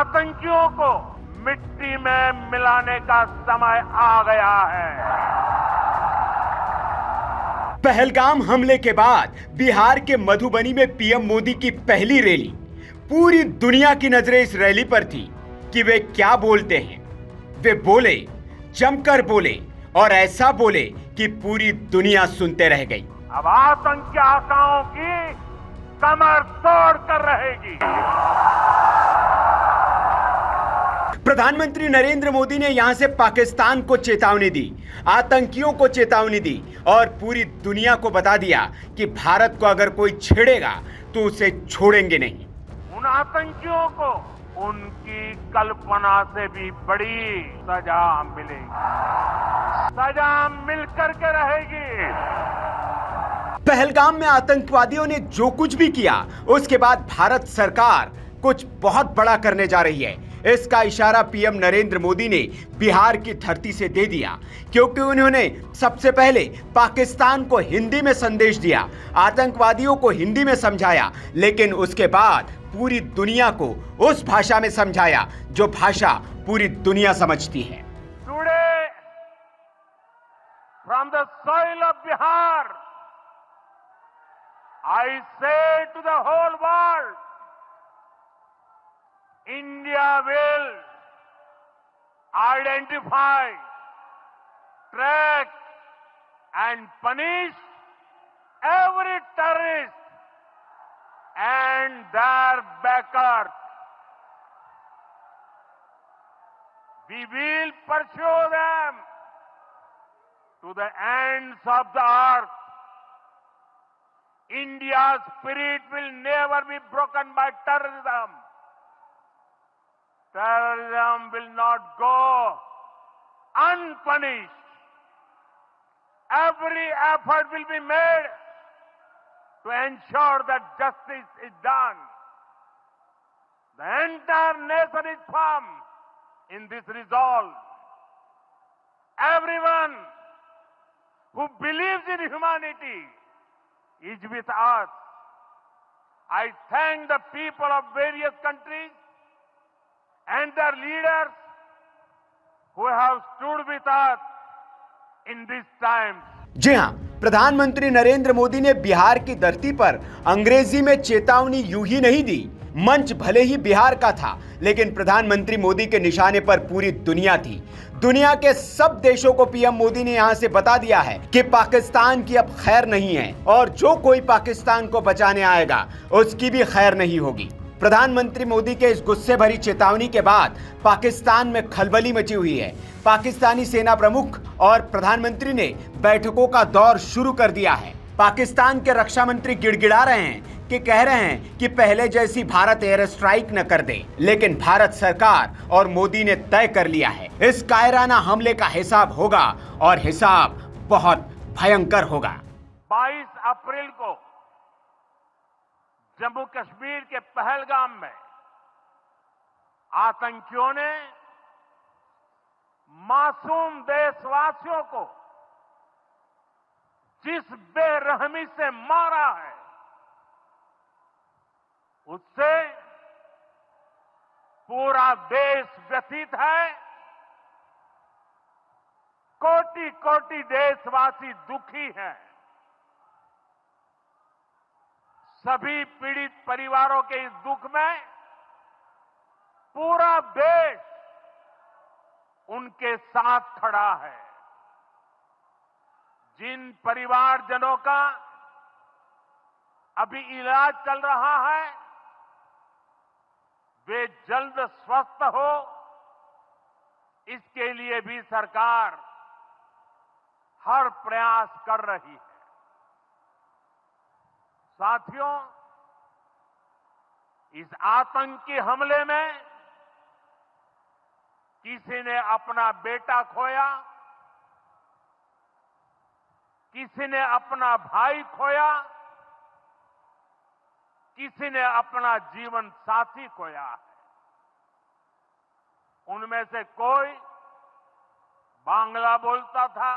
आतंकियों को मिट्टी में मिलाने का समय आ गया है। पहलगाम हमले के बाद बिहार के मधुबनी में पीएम मोदी की पहली रैली। पूरी दुनिया की नजरें इस रैली पर थी कि वे क्या बोलते हैं। वे बोले, जमकर बोले और ऐसा बोले कि पूरी दुनिया सुनते रह गई। अब आतंकी आकाओं की कमर तोड़ कर रहेगी। प्रधानमंत्री नरेंद्र मोदी ने यहां से पाकिस्तान को चेतावनी दी, आतंकियों को चेतावनी दी और पूरी दुनिया को बता दिया कि भारत को अगर कोई छेड़ेगा तो उसे छोड़ेंगे नहीं। उन आतंकियों को उनकी कल्पना से भी बड़ी सजा मिलेगी, सजा मिलकर के रहेगी। पहलगाम में आतंकवादियों ने जो कुछ भी किया, उसके बाद भारत सरकार कुछ बहुत बड़ा करने जा रही है। इसका इशारा पीएम नरेंद्र मोदी ने बिहार की धरती से दे दिया, क्योंकि उन्होंने सबसे पहले पाकिस्तान को हिंदी में संदेश दिया, आतंकवादियों को हिंदी में समझाया, लेकिन उसके बाद पूरी दुनिया को उस भाषा में समझाया जो भाषा पूरी दुनिया समझती है। Today from the soil of Bihar I say to the whole world, India will identify, track and punish every terrorist and their backers. We will pursue them to the ends of the earth. India's spirit will never be broken by terrorism. Terrorism will not go unpunished. Every effort will be made to ensure that justice is done. The entire nation is firm in this resolve. Everyone who believes in humanity is with us. I thank the people of various countries and their leaders who have stood with us in this time. जी हां, प्रधानमंत्री नरेंद्र मोदी ने बिहार की धरती पर अंग्रेजी में चेतावनी यूं ही नहीं दी। मंच भले ही बिहार का था, लेकिन प्रधानमंत्री मोदी के निशाने पर पूरी दुनिया थी। दुनिया के सब देशों को पीएम मोदी ने यहां से बता दिया है कि पाकिस्तान की अब खैर नहीं है और जो कोई पाकिस्तान को बचाने आएगा उसकी भी खैर नहीं होगी। प्रधानमंत्री मोदी के इस गुस्से भरी चेतावनी के बाद पाकिस्तान में खलबली मची हुई है। पाकिस्तानी सेना प्रमुख और प्रधानमंत्री ने बैठकों का दौर शुरू कर दिया है। पाकिस्तान के रक्षा मंत्री गिड़गिड़ा रहे हैं कि कह रहे हैं कि पहले जैसी भारत एयर स्ट्राइक न कर दे, लेकिन भारत सरकार और मोदी ने तय कर लिया है, इस कायराना हमले का हिसाब होगा और हिसाब बहुत भयंकर होगा। 22 अप्रैल को जम्मू कश्मीर के पहलगाम में आतंकियों ने मासूम देशवासियों को जिस बेरहमी से मारा है, उससे पूरा देश व्यथित है। कोटि कोटि देशवासी दुखी हैं। सभी पीड़ित परिवारों के इस दुख में पूरा देश उनके साथ खड़ा है। जिन परिवारजनों का अभी इलाज चल रहा है, वे जल्द स्वस्थ हो, इसके लिए भी सरकार हर प्रयास कर रही है। साथियों, इस आतंकी हमले में किसी ने अपना बेटा खोया, किसी ने अपना भाई खोया, किसी ने अपना जीवन साथी खोया है। उनमें से कोई बांग्ला बोलता था,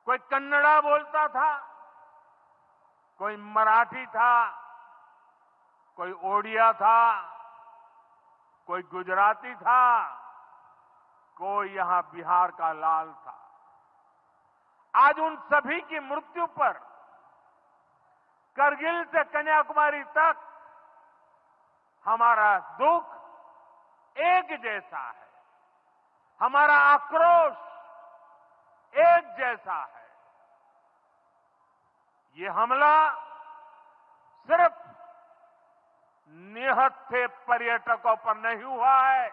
कोई कन्नड़ा बोलता था, कोई मराठी था, कोई ओडिया था, कोई गुजराती था, कोई यहां बिहार का लाल था। आज उन सभी की मृत्यु पर करगिल से कन्याकुमारी तक हमारा दुख एक जैसा है, हमारा आक्रोश एक जैसा है। ये हमला सिर्फ निहत्थे पर्यटकों पर नहीं हुआ है,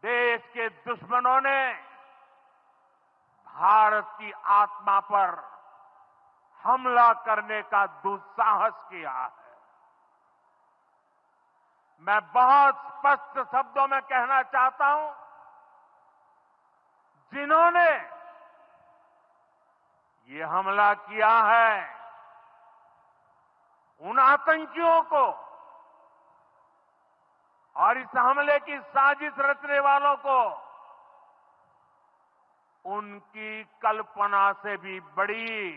देश के दुश्मनों ने भारत की आत्मा पर हमला करने का दुस्साहस किया है। मैं बहुत स्पष्ट शब्दों में कहना चाहता हूं, जिन्होंने ये हमला किया है, उन आतंकियों को और इस हमले की साजिश रचने वालों को उनकी कल्पना से भी बड़ी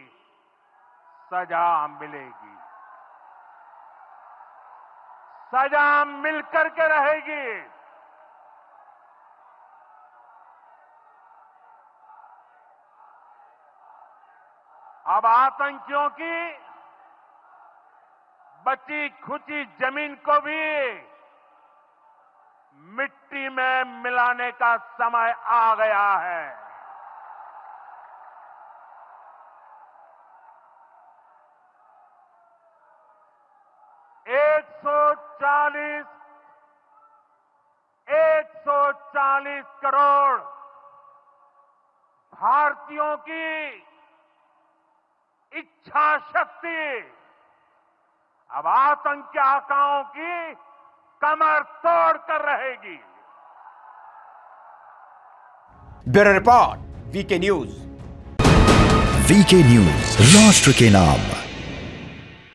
सजा मिलेगी, सजा मिलकर के रहेगी। अब आतंकियों की बची खुची जमीन को भी मिट्टी में मिलाने का समय आ गया है। $140 करोड़ भारतीयों की इच्छा शक्ति अब आतंकी आकाओं की कमर तोड़ कर रहेगी। Bureau report, VK news. VK news, राष्ट्र के नाम।